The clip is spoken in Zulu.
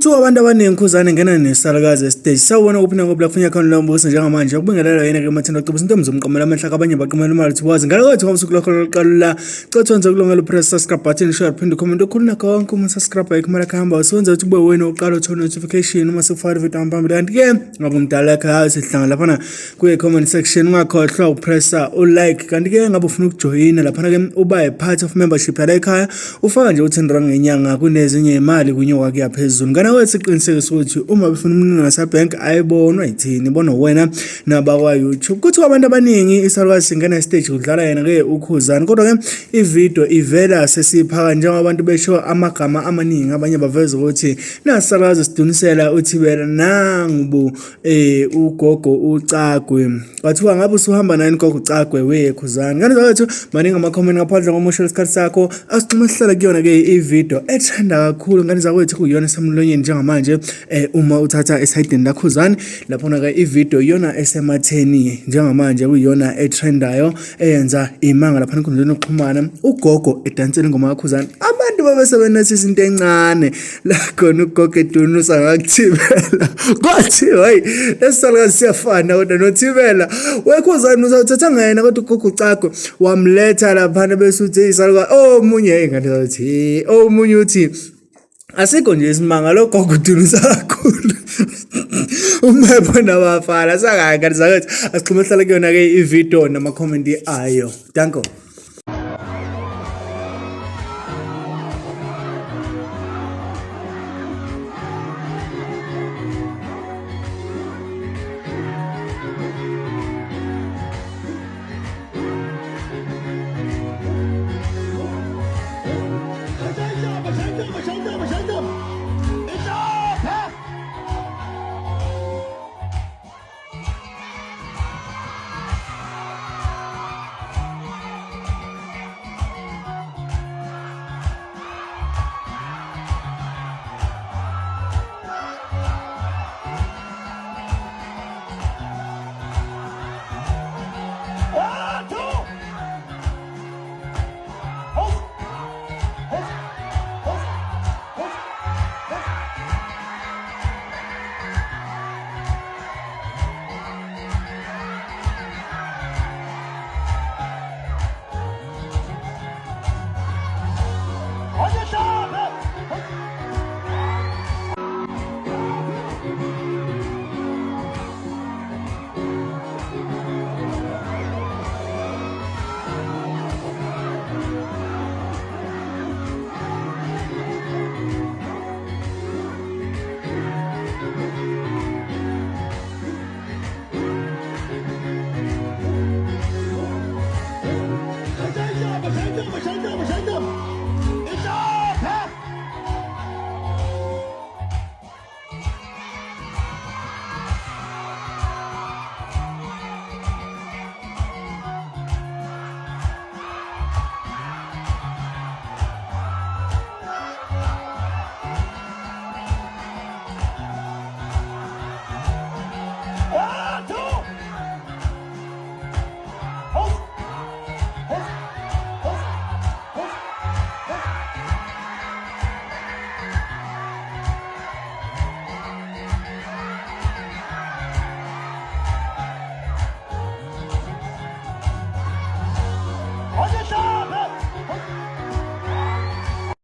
Kuthiwa abantu abaningi uKhuzani ngena nesalukazi stage sawubona kuphina ngo platform yakho lombuso njengamanje ukubingelela yena ke mathendo ocebisa into emzomqomela amahla abanye baqomela imali ukuthi wazi ngalo kwethu ngosuku lokho lokuqala cethonze kulungela press subscribe button share phinde comment okhuluna konke uma subscribe ikhumela khamba usenze ukuthi kube wena oqala uthola notification uma sefire video phambili kanti ke ngabe umdala ekhaya sihlanga lapha ku comment section ungakhohlwa upressa ulike kanti ke ngabe ufuna ukujoina lapha ke uba part of membership yala ekhaya ufaka nje u10 rand ngenyanga kunezinye imali kunyoka kuyaphezulu ngana wethu siqinisekisa ukuthi uma befuna umnini ngasabank ayibonwa yithini ibona wena nabakwa YouTube kuthi abantu abaningi isalukazi singena stage kudlala yena ke uKhuzani kodwa ke ivideo ivela sesiphaka njengabantu besho amagama amaningi abanye baveza ukuthi nasalukazi sidunusela uThibela nangu ugogo uCagwe bathiwa ngabe usuhamba nani gogo uCagwe weKhuzani ngani zawethu maningi ama comment ngaphandle ngomusho lesikhathi sakho asixhuma sihlala kuyona ke ivideo ethanda kakhulu ngani zawethu kuyona samlonyeni njengamanje uma uthatha esayidini laKhuzani lapho na ke ivideo yona esematheni njengamanje kuyona etrendayo eyenza imanga lapha enkundleni yokuxhumana ugogo edansela ingoma yaKhuzani abantu babesebenza izinto encane la khona ugogo edunusa ngakuThibela kwathi hey lesalukazi siyafana kodwa noThibela weKhuzani uzawuthatha ngayena kodwa ugogo uCagwe wamletha lapha bese uthi isalukazi omunye ingane zathi omunye uthi asikho nje isimanga lo gogo udunusa kakhulu umepho nabafana sakanga zakuthi asixhume hlala kuyona ke ivideo nama comment ayo danko